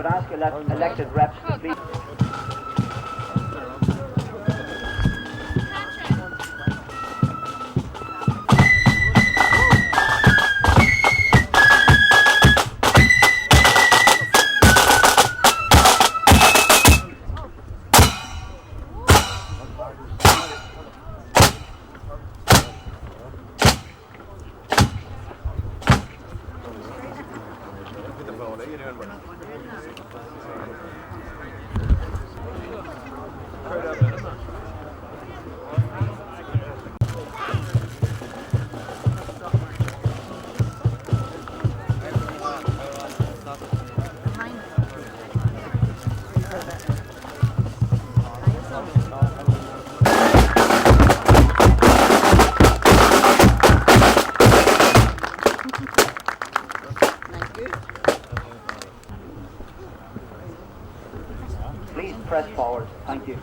would ask elected reps to please. Please press forward. Thank you.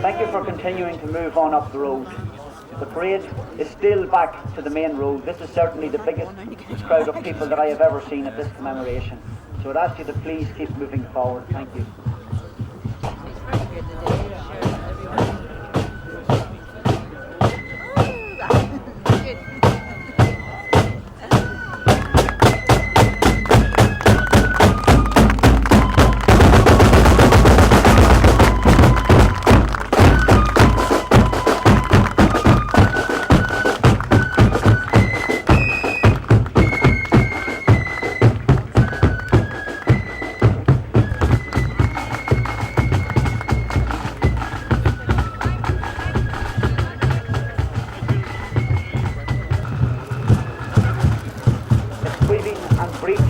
Thank you for continuing to move on up the road. The parade is still back to the main road. This is certainly the biggest crowd of people that I have ever seen at this commemoration. So I'd ask you to please keep moving forward. Thank you.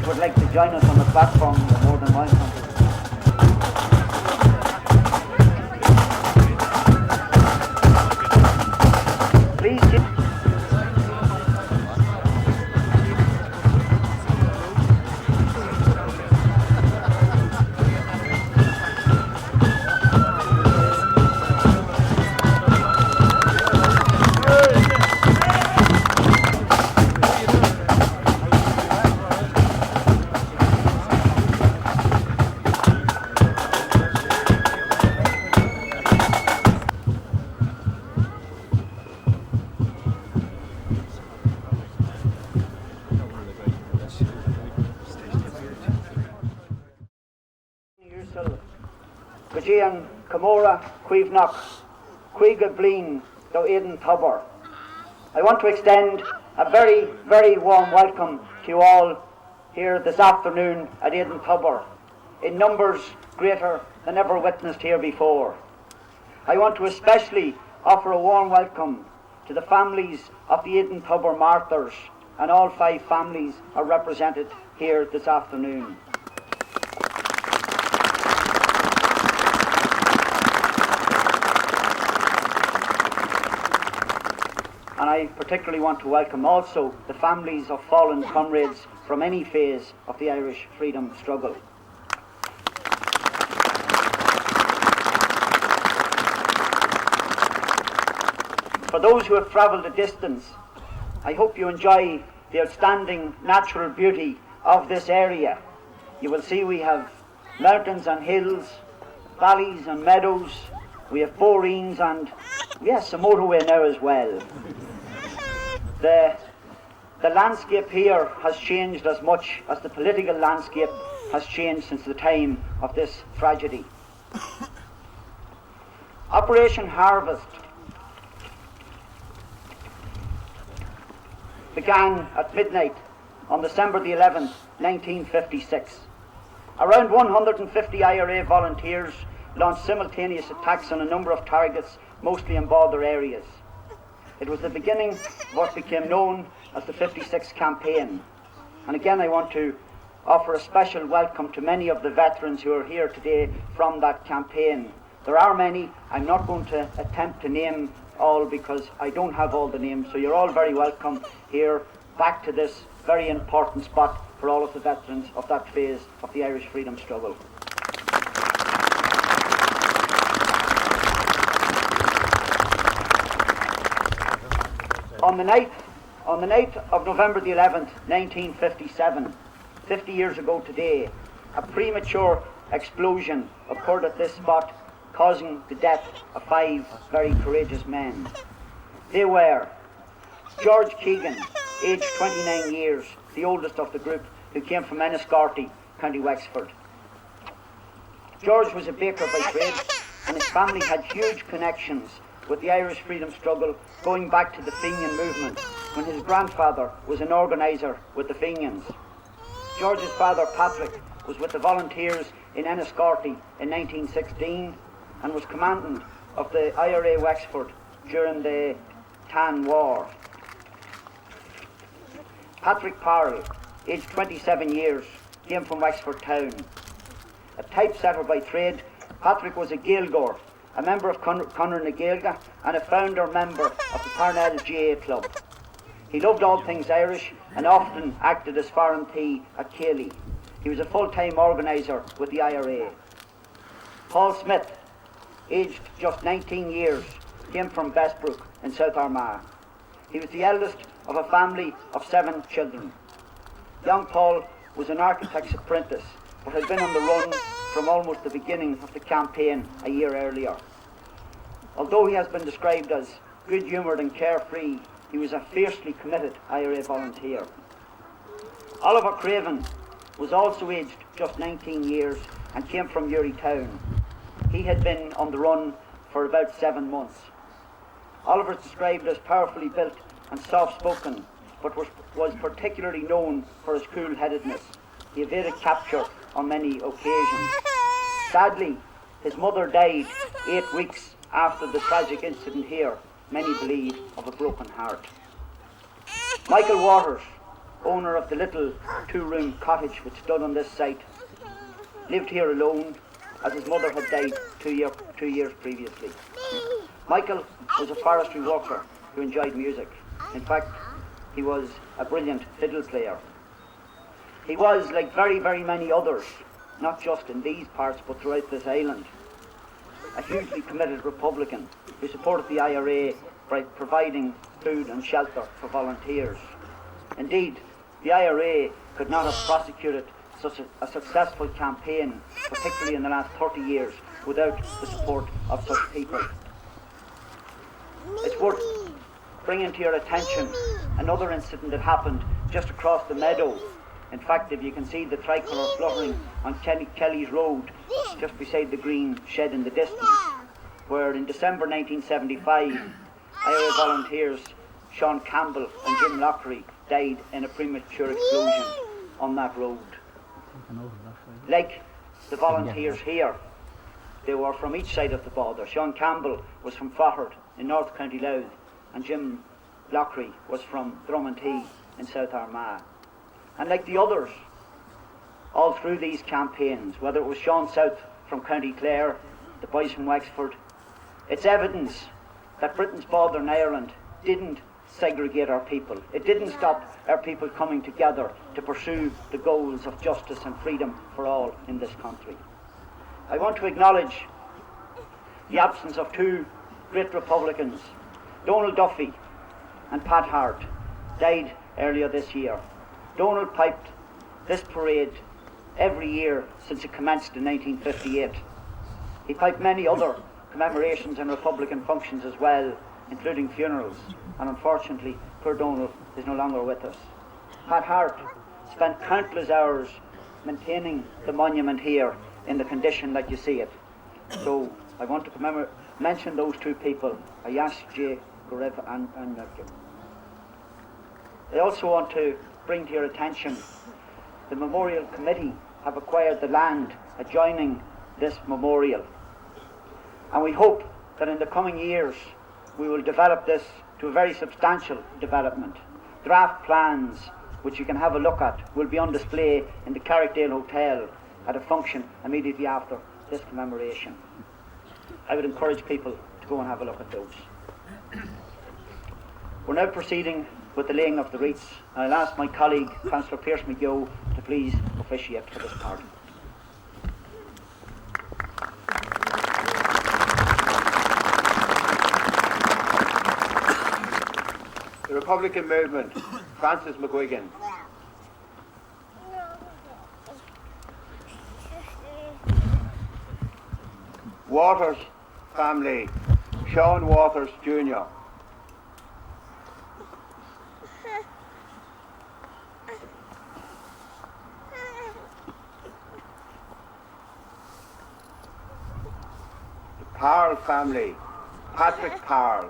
Would like to join us on the platform, you're more than welcome. Please keep Gian Camora, Cuivnock, Cuigablin, do Edentubber. I want to extend a very, very warm welcome to you all here this afternoon at Edentubber, in numbers greater than ever witnessed here before. I want to especially offer a warm welcome to the families of the Edentubber martyrs, and all 5 families are represented here this afternoon. And I particularly want to welcome also the families of fallen comrades from any phase of the Irish freedom struggle. For those who have travelled a distance, I hope you enjoy the outstanding natural beauty of this area. You will see we have mountains and hills, valleys and meadows, we have boreens and, yes, a motorway now as well. The landscape here has changed as much as the political landscape has changed since the time of this tragedy. Operation Harvest began at midnight on December the 11th, 1956. Around 150 IRA volunteers launched simultaneous attacks on a number of targets, mostly in border areas. It was the beginning of what became known as the 56 campaign. And again, I want to offer a special welcome to many of the veterans who are here today from that campaign. There are many. I'm not going to attempt to name all because I don't have all the names, so you're all very welcome here back to this very important spot for all of the veterans of that phase of the Irish freedom struggle. On the night On the night of November the 11th, 1957, 50 years ago today, a premature explosion occurred at this spot, causing the death of 5 very courageous men. They were George Keegan, aged 29 years, the oldest of the group, who came from Enniscorthy, County Wexford. George was a baker by trade, and his family had huge connections with the Irish freedom struggle going back to the Fenian movement, when his grandfather was an organiser with the Fenians. George's father, Patrick, was with the volunteers in Enniscorthy in 1916 and was commandant of the IRA Wexford during the Tan War. Patrick Parrell, aged 27 years, came from Wexford town. A typesetter by trade, Patrick was a Gaeilgeoir, a member of Conor na Gaeilge and a founder member of the Parnell GA Club. He loved all things Irish and often acted as Farrantee at Clery. He was a full-time organiser with the IRA. Paul Smith, aged just 19 years, came from Bestbrook in South Armagh. He was the eldest of a family of 7 children. Young Paul was an architect's apprentice, but had been on the run from almost the beginning of the campaign a year earlier. Although he has been described as good-humoured and carefree, he was a fiercely committed IRA volunteer. Oliver Craven was also aged just 19 years and came from Gerry town. He had been on the run for about 7 months. Oliver is described as powerfully built and soft-spoken, but was particularly known for his cool-headedness. He evaded capture on many occasions. Sadly, his mother died 8 weeks after the tragic incident here, many believe of a broken heart. Michael Waters, owner of the little 2-room cottage which stood on this site, lived here alone as his mother had died 2 years previously. Michael was a forestry worker who enjoyed music. In fact, he was a brilliant fiddle player. He was, like very, very many others, not just in these parts but throughout this island, a hugely committed Republican who supported the IRA by providing food and shelter for volunteers. Indeed, the IRA could not have prosecuted such a successful campaign, particularly in the last 30 years, without the support of such people. It's worth bringing to your attention another incident that happened just across the meadow. In fact, if you can see the tricolour fluttering on Kelly's Road, just beside the green shed in the distance, where in December 1975, IRA volunteers Sean Campbell and Jim Lockery died in a premature explosion on that road. Like the volunteers here, they were from each side of the border. Sean Campbell was from Faughard in North County Louth, and Jim Lockery was from Drummondhee in South Armagh. And like the others, all through these campaigns, whether it was Sean South from County Clare, the boys from Wexford, it's evidence that Britain's border in Ireland didn't segregate our people. It didn't stop our people coming together to pursue the goals of justice and freedom for all in this country. I want to acknowledge the absence of 2 great Republicans. Donald Duffy and Pat Hart died earlier this year. Donald piped this parade every year since it commenced in 1958. He piped many other commemorations and Republican functions as well, including funerals, and unfortunately, poor Donald is no longer with us. Pat Hart spent countless hours maintaining the monument here in the condition that you see it. So I want to mention those 2 people, Ayash J. Gorev and Merkel. I also want to bring to your attention the Memorial Committee have acquired the land adjoining this memorial, and we hope that in the coming years we will develop this to a very substantial development. Draft plans, which you can have a look at, will be on display in the Carrickdale Hotel at a function immediately after this commemoration. I would encourage people to go and have a look at those. We're now proceeding with the laying of the wreaths, and I'll ask my colleague, Councillor Pearse McGill, to please officiate for this part. Republican movement, Francis McGuigan. Waters family, Sean Waters Jr. The Powell family, Patrick Powell.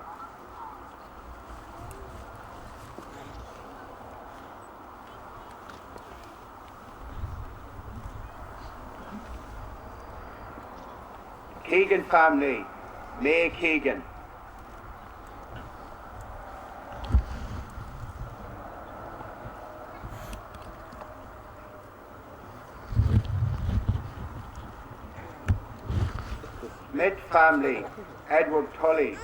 Keegan family, May Keegan. The Smith family, Edward Tully.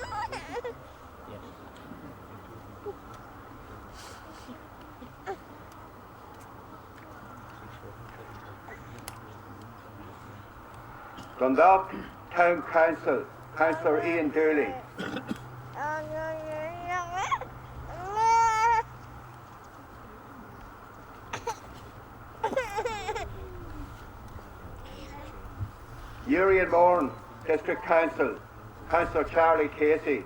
Dundalk Town Council, Councillor Ian Dooley. Gerry and Mourne District Council, Councillor Charlie Casey.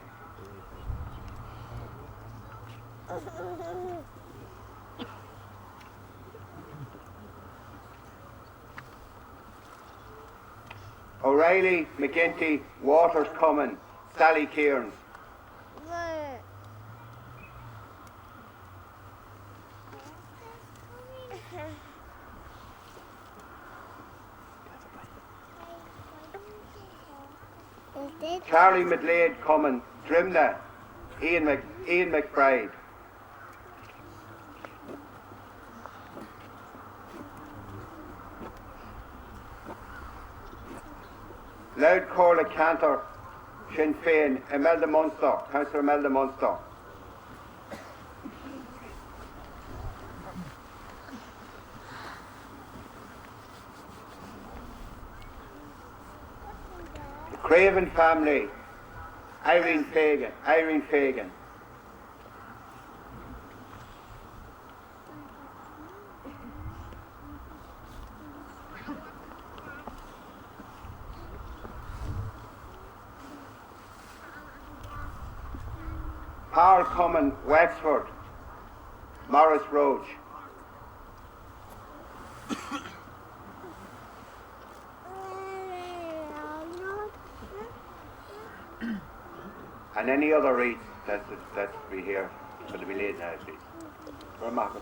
O'Reilly, McGinty, Waters Cummin, Sally Kearns. Charlie McLeod Cummin, Drimna, Ian McBride. Loud Corla Cantor, Sinn Féin, Imelda Munster, Councillor Imelda Munster. The Craven family, Irene Fagan. Powell Cummin, Wexford, Morris Roach. And any other wreaths that's be here for the be laid now, please. For Marcus.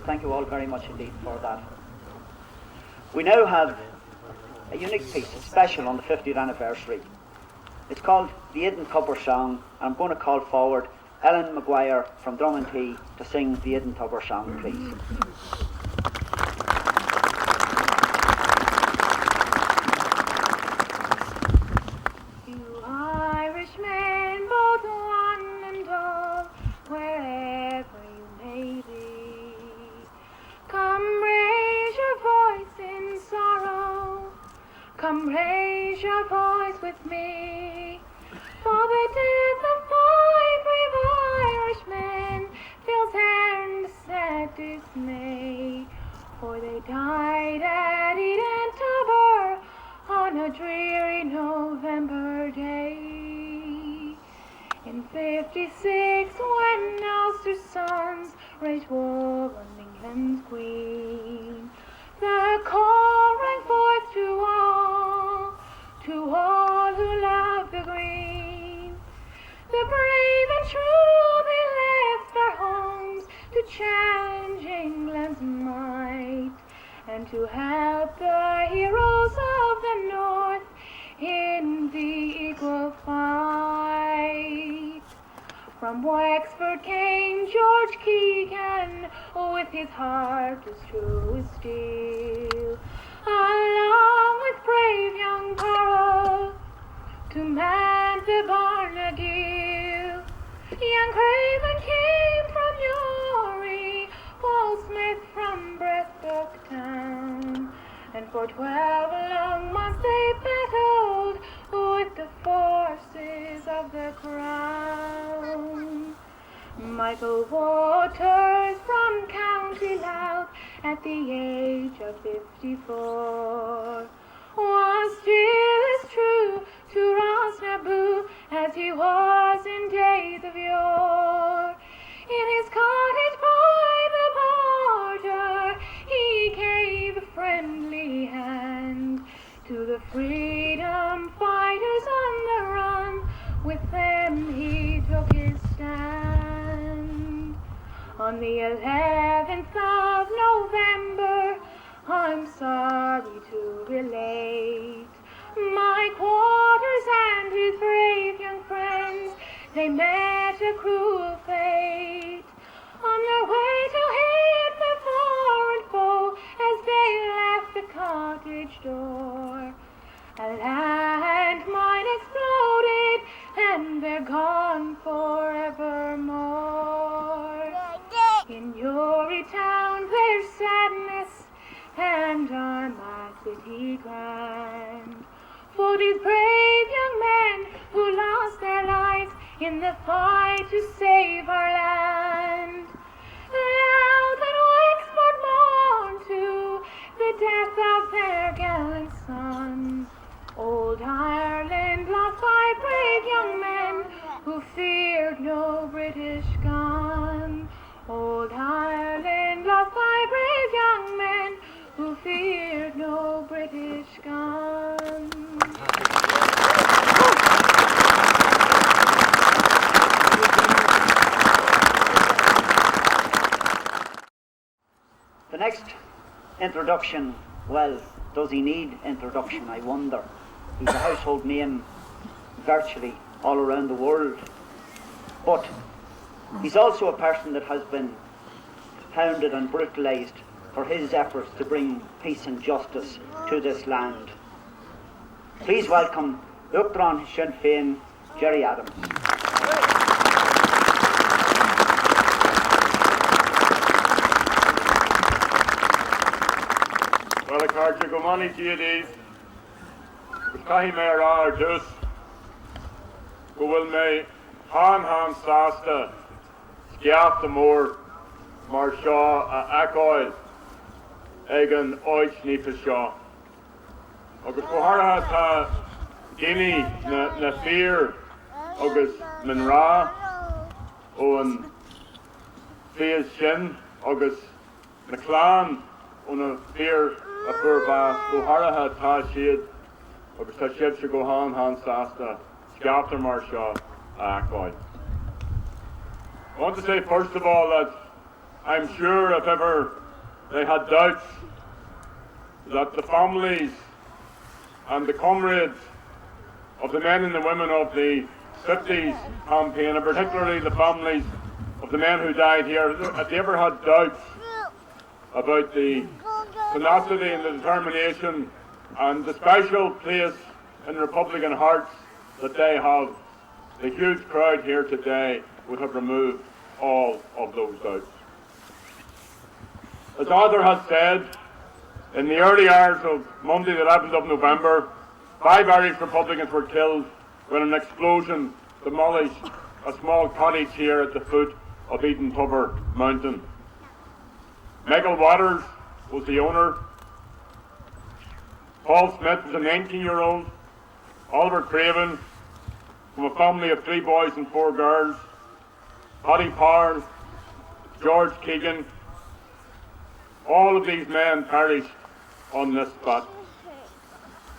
thank you all very much indeed for that. We now have a unique piece, special on the 50th anniversary. It's called the Edentubber Song, and I'm going to call forward Ellen Maguire from Drummondhee to sing the Edentubber Song, please. You Irishmen, both one and all, wherever you may be, come raise your voice in sorrow, come raise your voice with me, for the death of five brave Irishmen fills air and sad dismay, for they died at Edentubber on a dreary November day. In '56, when Ulster's sons waged war on England's queen, the call rang forth to all who love the green. The brave and true, they left their homes to challenge England's might, and to help the heroes of the North in the equal fight. From Wexford came George Keegan, with his heart as true as steel, along with brave young Carroll, to man the Barnagill. Young Craven came from Newry, Paul Smith from Breathbock town, and for 12 long months they battled with the forces of the crown. Michael Waters from County Louth, at the age of 54, was still as true to Rosnaboo as he was in days of yore. In his cottage by the border, he gave a friendly hand to the freedom fighters on the run. With them he took his stand. On the 11th of November, I'm sorry to relate, my Quarters and his brave young friends, they met a cruel fate. On their way to hit the foreign foe as they left the cottage door, a landmine exploded and they're gone forevermore. In Newry town there's sadness and animosity grand for these brave young men who lost their lives in the fight to save our land. Louth and Wexford mourn too the death of their gallant sons. Old Ireland lost by brave young men who feared no British gun. Old Ireland lost by brave young men who feared no British gun. The next introduction, well, does he need introduction, I wonder. He's a household name virtually all around the world. But he's also a person that has been hounded and brutalised for his efforts to bring peace and justice to this land. Please welcome Uachtaráin Sinn Féin, Gerry Adams. Well, I can't go money to you these. But Cahi Mayor are just go will me han sasta skiaf the moor mar shaw a acoil egan oich ni for shaw. Agus go harha ta gini na fear agus min ra on fear shin agus na clan on a fear a furba go harha ta shid agus ta shid should go han sasta skiaf the mar shaw a acoil. I want to say first of all that I'm sure if ever they had doubts that the families and the comrades of the men and the women of the 50s campaign, and particularly the families of the men who died here, if they ever had doubts about the tenacity and the determination and the special place in Republican hearts that they have, the huge crowd here today would have removed all of those doubts. As Arthur has said, in the early hours of Monday the 11th of November, 5 Irish Republicans were killed when an explosion demolished a small cottage here at the foot of Edentubber Mountain. Michael Waters was the owner. Paul Smith was a 19-year-old. Oliver Craven, from a family of 3 boys and 4 girls. Paddy Power, George Keegan. All of these men perished on this spot.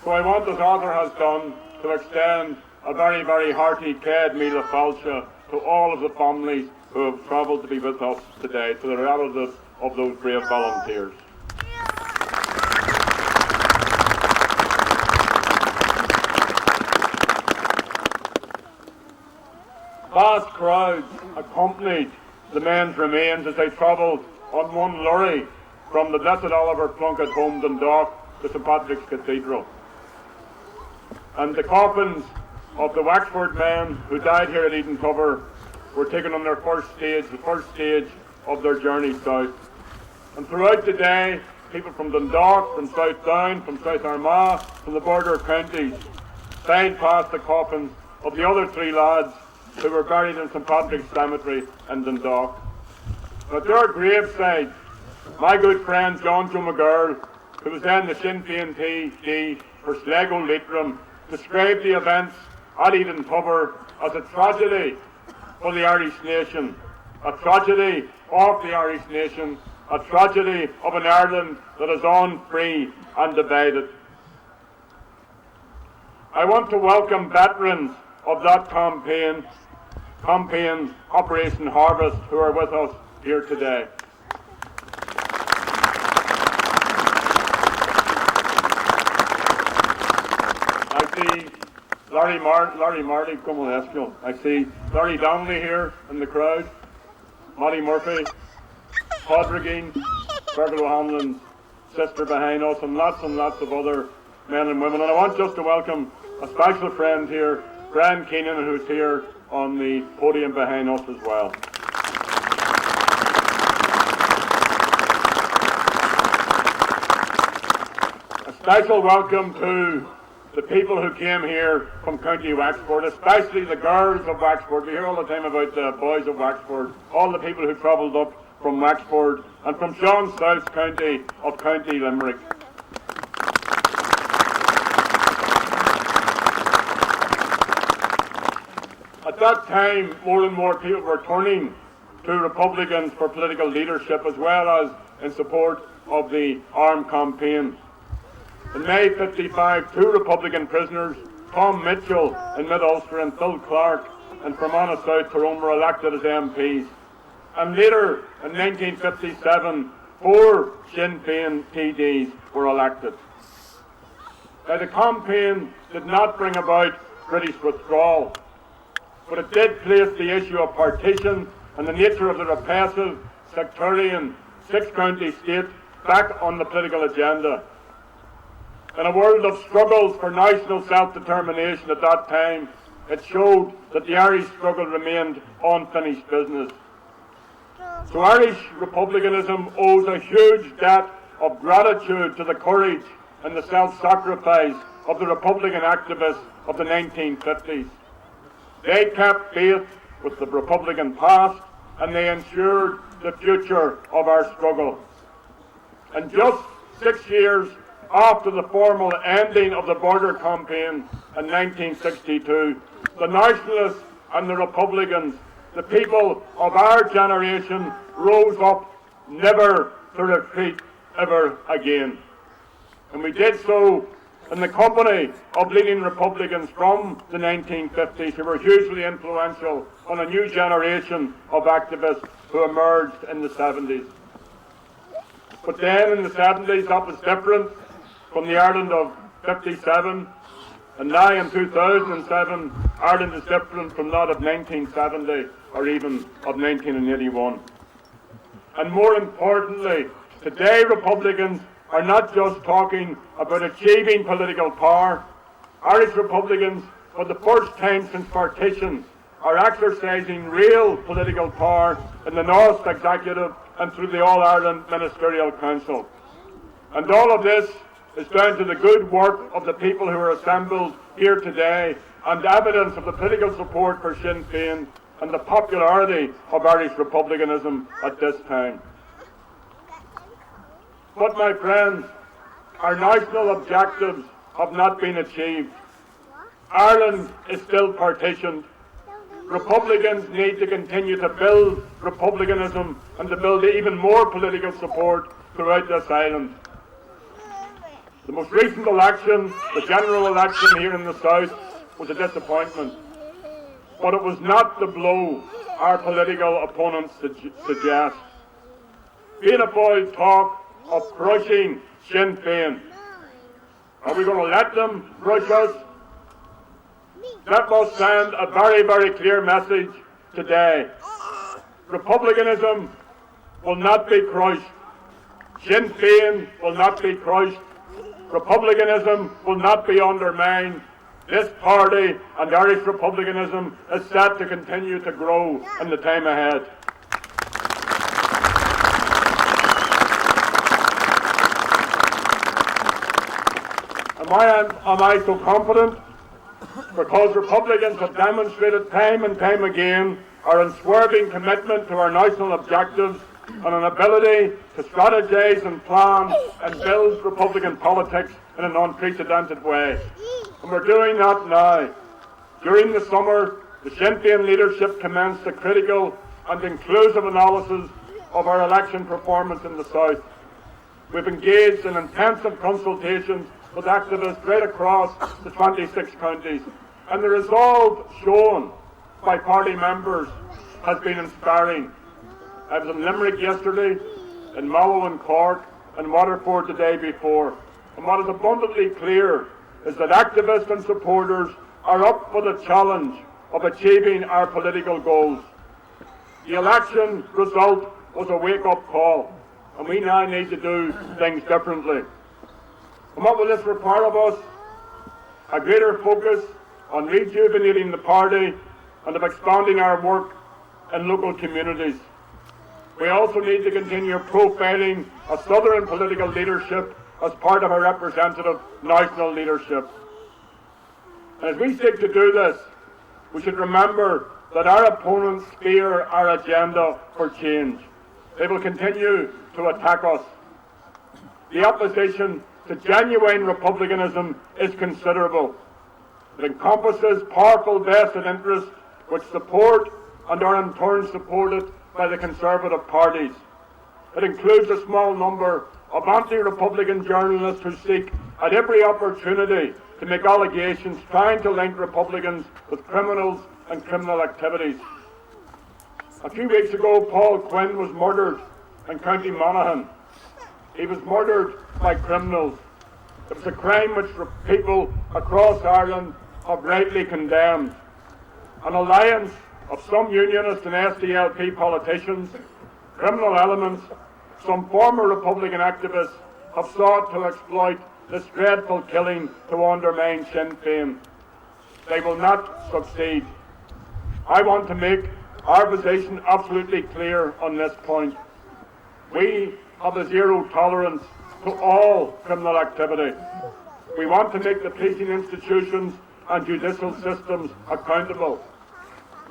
So I want, as Arthur has done, to extend a very, very hearty Céad Míle Fáilte to all of the families who have travelled to be with us today, to the relatives of those brave volunteers. Vast crowds accompanied the men's remains as they travelled on one lorry from the Blessed Oliver Plunkett home Dundalk to St Patrick's Cathedral. And the coffins of the Wexford men who died here at Edentubber were taken on their first stage, the first stage of their journey south. And throughout the day, people from Dundalk, from South Down, from South Armagh, from the border counties, sped past the coffins of the other 3 lads who were buried in St Patrick's Cemetery in Dundalk. At their graveside, my good friend John Joe McGirl, who was then the Sinn Féin TD for Sligo Leitrim, described the events at Edentubber as a tragedy for the Irish nation, a tragedy of the Irish nation, a tragedy of an Ireland that is unfree and divided. I want to welcome veterans of that campaign, Operation Harvest, who are with us here today. I see Larry Marty, come on, Eskel. I see Larry Donnelly here in the crowd, Matty Murphy, Podrigan, Fergal O'Hanlon's sister behind us, and lots of other men and women. And I want just to welcome a special friend here, Brian Keenan, who's here on the podium behind us as well. A special welcome to the people who came here from County Wexford, especially the girls of Wexford. We hear all the time about the boys of Wexford, all the people who travelled up from Wexford and from Sean South's county of County Limerick. At that time, more and more people were turning to Republicans for political leadership, as well as in support of the armed campaign. In May '55, 2 Republican prisoners, Tom Mitchell in Mid-Ulster and Phil Clark in Fermanagh South Tyrone, were elected as MPs. And later, in 1957, 4 Sinn Féin TDs were elected. Now, the campaign did not bring about British withdrawal, but it did place the issue of partition and the nature of the repressive, sectarian, 6-county state back on the political agenda. In a world of struggles for national self-determination at that time, it showed that the Irish struggle remained unfinished business. So Irish republicanism owes a huge debt of gratitude to the courage and the self-sacrifice of the Republican activists of the 1950s. They kept faith with the Republican past, and they ensured the future of our struggle. And just 6 years after the formal ending of the border campaign in 1962, the Nationalists and the Republicans, the people of our generation, rose up never to retreat ever again. And we did so in the company of leading Republicans from the 1950s who were hugely influential on a new generation of activists who emerged in the 70s. But then in the 70s that was different from the Ireland of 57, and now in 2007 Ireland is different from that of 1970 or even of 1981. And more importantly, today Republicans are not just talking about achieving political power. Irish Republicans, for the first time since partition, are exercising real political power in the North Executive and through the All-Ireland Ministerial Council. And all of this is down to the good work of the people who are assembled here today and evidence of the political support for Sinn Féin and the popularity of Irish republicanism at this time. But my friends, our national objectives have not been achieved. Ireland is still partitioned. Republicans need to continue to build republicanism and to build even more political support throughout this island. The most recent election, the general election here in the South, was a disappointment. But it was not the blow our political opponents suggest. Fianna Fáil talk of crushing Sinn Féin. Are we going to let them crush us? That must send a very, very clear message today. Republicanism will not be crushed. Sinn Féin will not be crushed. Republicanism will not be undermined. This party and Irish republicanism is set to continue to grow in the time ahead. Am I so confident? Because Republicans have demonstrated time and time again our unswerving commitment to our national objectives and an ability to strategize and plan and build Republican politics in an unprecedented way. And we're doing that now. During the summer, the Sinn Féin leadership commenced a critical and inclusive analysis of our election performance in the South. We've engaged in intensive consultations with activists right across the 26 counties, and the resolve shown by party members has been inspiring. I was in Limerick yesterday, in Mallow in Cork, and Waterford the day before, and what is abundantly clear is that activists and supporters are up for the challenge of achieving our political goals. The election result was a wake-up call, and we now need to do things differently. And what will this require of us? A greater focus on rejuvenating the party and of expanding our work in local communities. We also need to continue profiling a southern political leadership as part of our representative national leadership. And as we seek to do this, we should remember that our opponents fear our agenda for change. They will continue to attack us. The opposition to genuine republicanism is considerable. It encompasses powerful vested interests which support and are in turn supported by the Conservative parties. It includes a small number of anti-Republican journalists who seek at every opportunity to make allegations trying to link Republicans with criminals and criminal activities. A few weeks ago, Paul Quinn was murdered in County Monaghan. He was murdered by criminals. It was a crime which people across Ireland have rightly condemned. An alliance of some unionist and SDLP politicians, criminal elements, some former Republican activists have sought to exploit this dreadful killing to undermine Sinn Féin. They will not succeed. I want to make our position absolutely clear on this point. We have a zero tolerance to all criminal activity. We want to make the policing institutions and judicial systems accountable.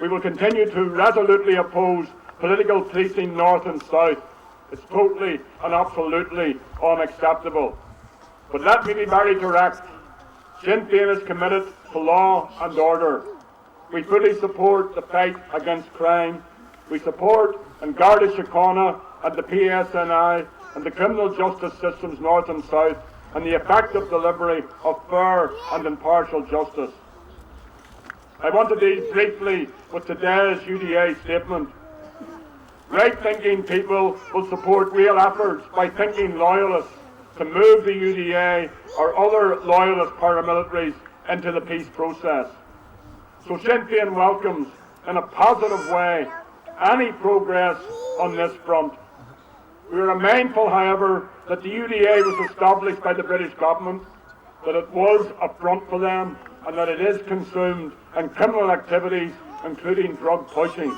We will continue to resolutely oppose political policing north and south. It's totally and absolutely unacceptable. But let me be very direct. Sinn Féin is committed to law and order. We fully support the fight against crime. We support Garda Síochána and the PSNI and the criminal justice systems north and south, and the effective delivery of fair and impartial justice. I want to deal briefly with today's UDA statement. Right-thinking people will support real efforts by thinking loyalists to move the UDA or other loyalist paramilitaries into the peace process. So Sinn Féin welcomes, in a positive way, any progress on this front. We are mindful, however, that the UDA was established by the British government, that it was a front for them, and that it is consumed in criminal activities, including drug pushing.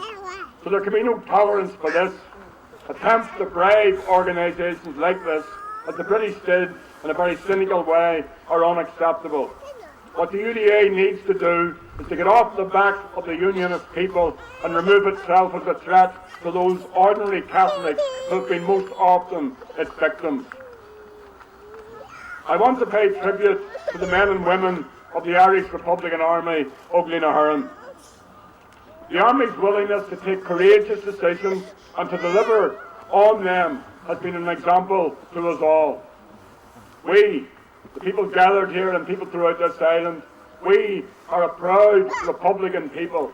So there can be no tolerance for this. Attempts to bribe organisations like this, as the British did in a very cynical way, are unacceptable. What the UDA needs to do is to get off the back of the Unionist people and remove itself as a threat to those ordinary Catholics who have been most often its victims. I want to pay tribute to the men and women of the Irish Republican Army, Óglaigh na hÉireann. The Army's willingness to take courageous decisions and to deliver on them has been an example to us all. We, the people gathered here and people throughout this island, we are a proud Republican people.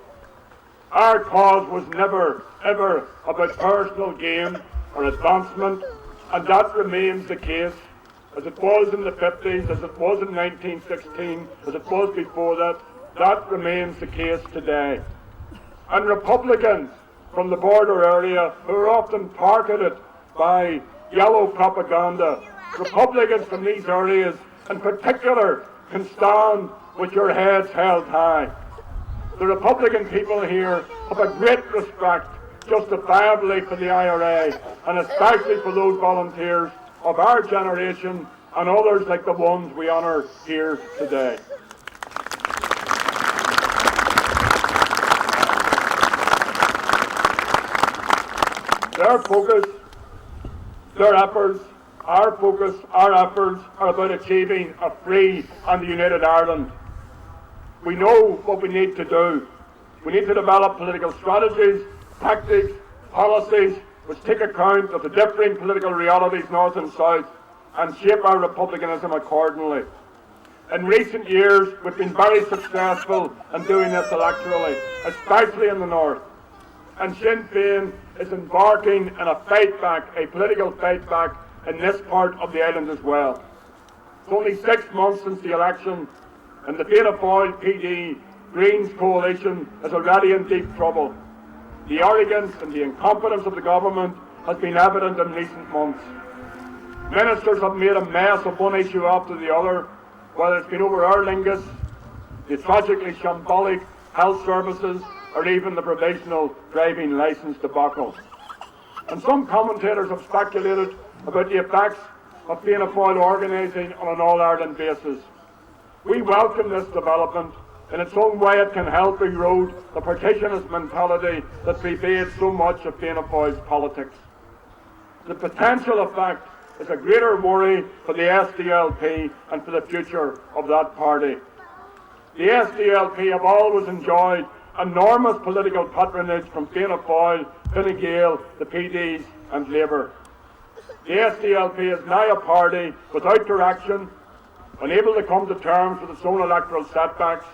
Our cause was never, ever about personal gain or advancement, and that remains the case, as it was in the 50s, as it was in 1916, as it was before that. That remains the case today. And Republicans from the border area who are often targeted by yellow propaganda, Republicans from these areas in particular can stand with your heads held high. The Republican people here have a great respect, justifiably, for the IRA, and especially for those volunteers of our generation and others like the ones we honour here today. Their focus, their efforts, our focus, our efforts are about achieving a free and united Ireland. We know what we need to do. We need to develop political strategies, tactics, policies which take account of the differing political realities north and south and shape our republicanism accordingly. In recent years, we've been very successful in doing this electorally, especially in the north. And Sinn Féin is embarking in a fight back, a political fight back, in this part of the island as well. It's only 6 months since the election, and the Fianna Fáil PD Greens coalition is already in deep trouble. The arrogance and the incompetence of the government has been evident in recent months. Ministers have made a mess of one issue after the other, whether it's been over Aer Lingus, the tragically shambolic health services, or even the provisional driving licence debacle. And some commentators have speculated about the effects of Fianna Fáil organising on an all-Ireland basis. We welcome this development. In its own way, it can help erode the partitionist mentality that pervades so much of Fianna Fáil's politics. The potential effect is a greater worry for the SDLP and for the future of that party. The SDLP have always enjoyed enormous political patronage from Fianna Fáil, Fine Gael, the PDs and Labour. The SDLP is now a party without direction, unable to come to terms with its own electoral setbacks,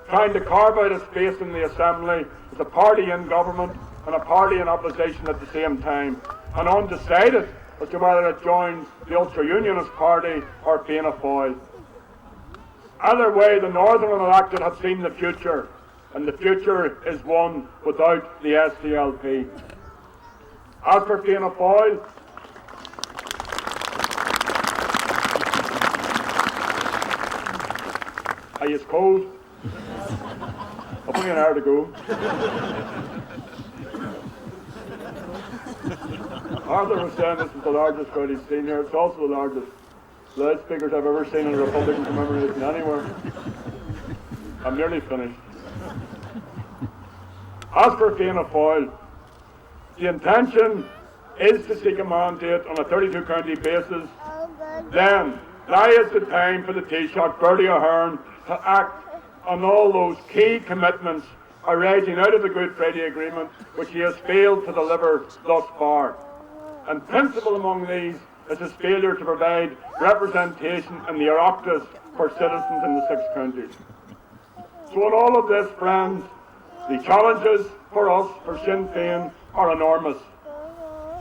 trying to carve out a space in the Assembly as a party in government and a party in opposition at the same time, and undecided as to whether it joins the ultra-unionist party or Fianna Fáil. Either way, the Northern elected have seen the future, and the future is one without the SDLP. As for Fianna Fáil, are you cold? I've only an hour to go. Arthur was saying this is the largest crowd he's seen here. It's also the largest loudspeakers I've ever seen in a Republican commemoration anywhere. I'm nearly finished. As for Fianna Fáil, the intention is to seek a mandate on a 32-county basis. Then, now is the time for the Taoiseach, Bertie Ahern, to act on all those key commitments arising out of the Good Friday Agreement, which he has failed to deliver thus far. And principal among these is its failure to provide representation in the Oireachtas for citizens in the 6 counties. So in all of this, friends, the challenges for us, for Sinn Féin, are enormous.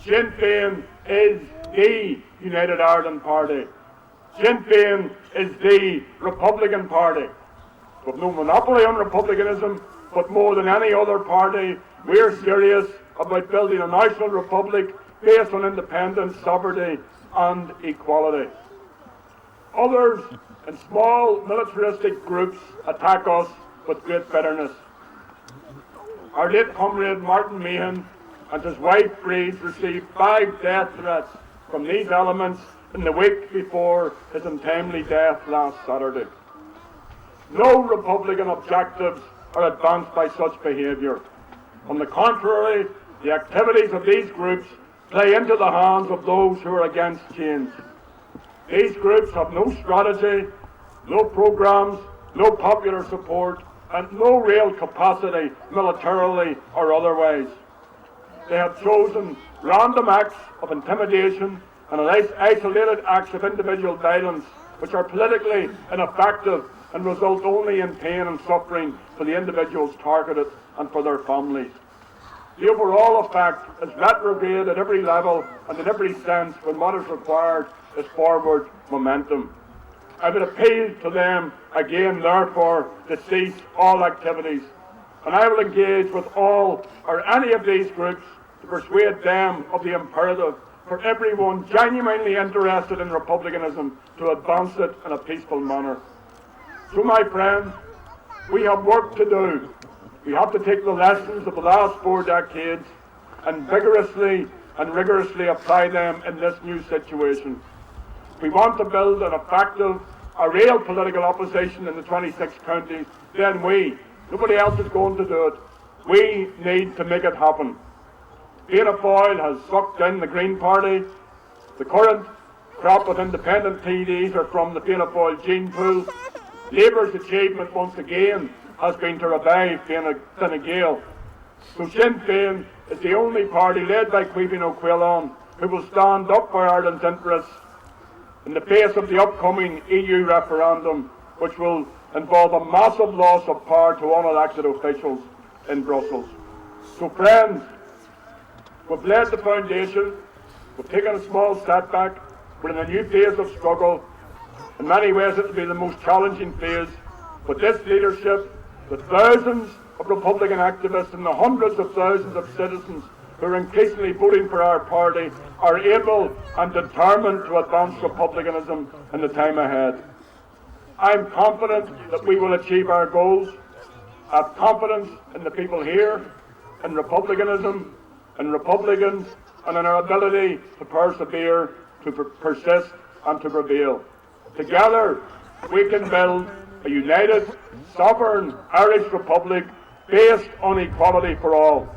Sinn Féin is the United Ireland Party. Sinn Féin is the Republican Party. We have no monopoly on republicanism, but more than any other party, we're serious about building a national republic based on independence, sovereignty and equality. Others in small militaristic groups attack us with great bitterness. Our late comrade Martin Meehan and his wife Breeze received 5 death threats from these elements in the week before his untimely death last Saturday. No Republican objectives are advanced by such behaviour. On the contrary, the activities of these groups play into the hands of those who are against change. These groups have no strategy, no programmes, no popular support, and no real capacity militarily or otherwise. They have chosen random acts of intimidation and isolated acts of individual violence which are politically ineffective and result only in pain and suffering for the individuals targeted and for their families. The overall effect is retrograde at every level and in every sense when what is required is forward momentum. I would appeal to them again, therefore, to cease all activities, and I will engage with all or any of these groups to persuade them of the imperative for everyone genuinely interested in republicanism to advance it in a peaceful manner. So, my friends, we have work to do. We have to take the lessons of the last 4 decades and vigorously and rigorously apply them in this new situation. If we want to build an effective, a real political opposition in the 26 counties, then nobody else is going to do it. We need to make it happen. Fianna Fáil has sucked in the Green Party. The current crop of independent TDs are from the Fianna Fáil gene pool. Labour's achievement once again has been to revive Fine Gael. So Sinn Féin is the only party led by Caoimhín Ó Caoláin who will stand up for Ireland's interests in the face of the upcoming EU referendum, which will involve a massive loss of power to unelected officials in Brussels. So friends, we've laid the foundation, we've taken a small setback, we're in a new phase of struggle. In many ways it will be the most challenging phase, but this leadership, the thousands of Republican activists and the hundreds of thousands of citizens who are increasingly voting for our party are able and determined to advance republicanism in the time ahead. I am confident that we will achieve our goals. I have confidence in the people here, in republicanism, in Republicans, and in our ability to persevere, to persist, and to prevail. Together, we can build a united, sovereign Irish Republic based on equality for all.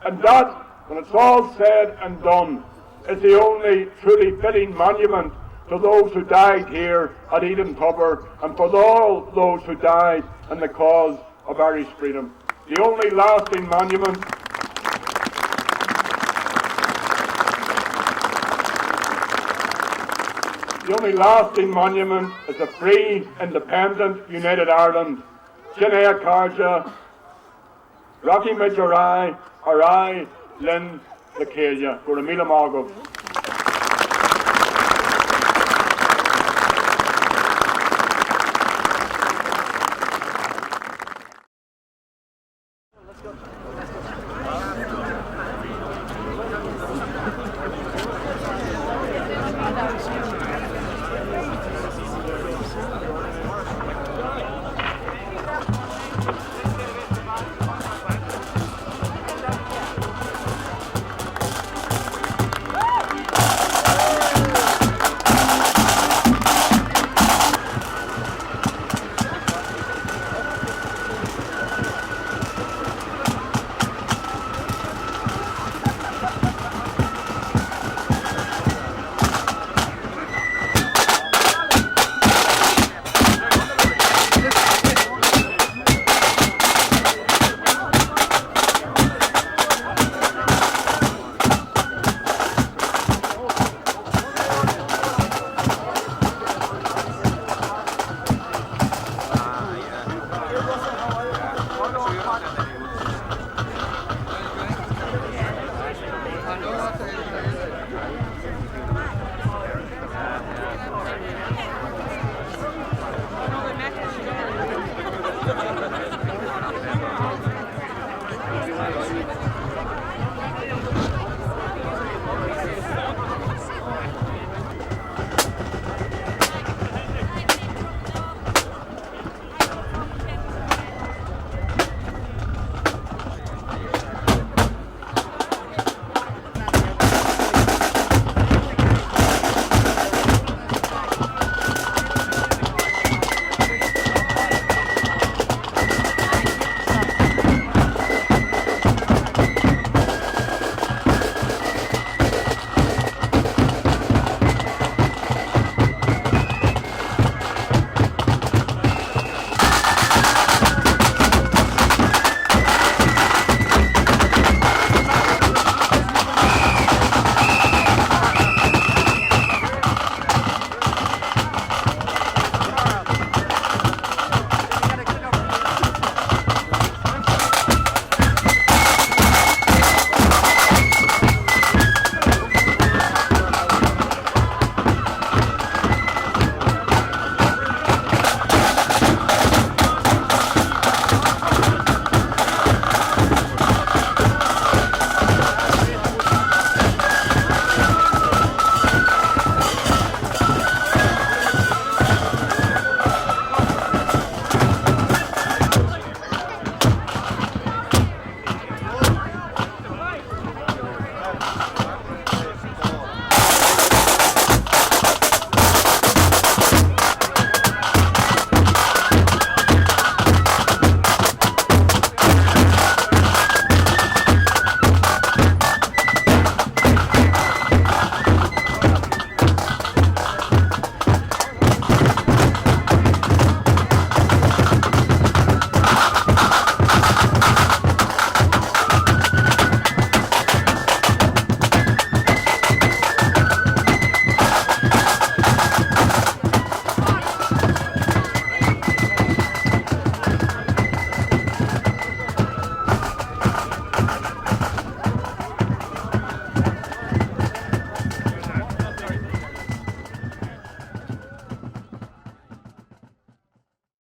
And that, when it's all said and done, is the only truly fitting monument to those who died here at Edentubber and for all those who died in the cause of Irish freedom. The only lasting monument is a free, independent, united Ireland. Sinead Carja, Rocky Midgerai, Arai, Lynn, Lakelia, Guramila Margot.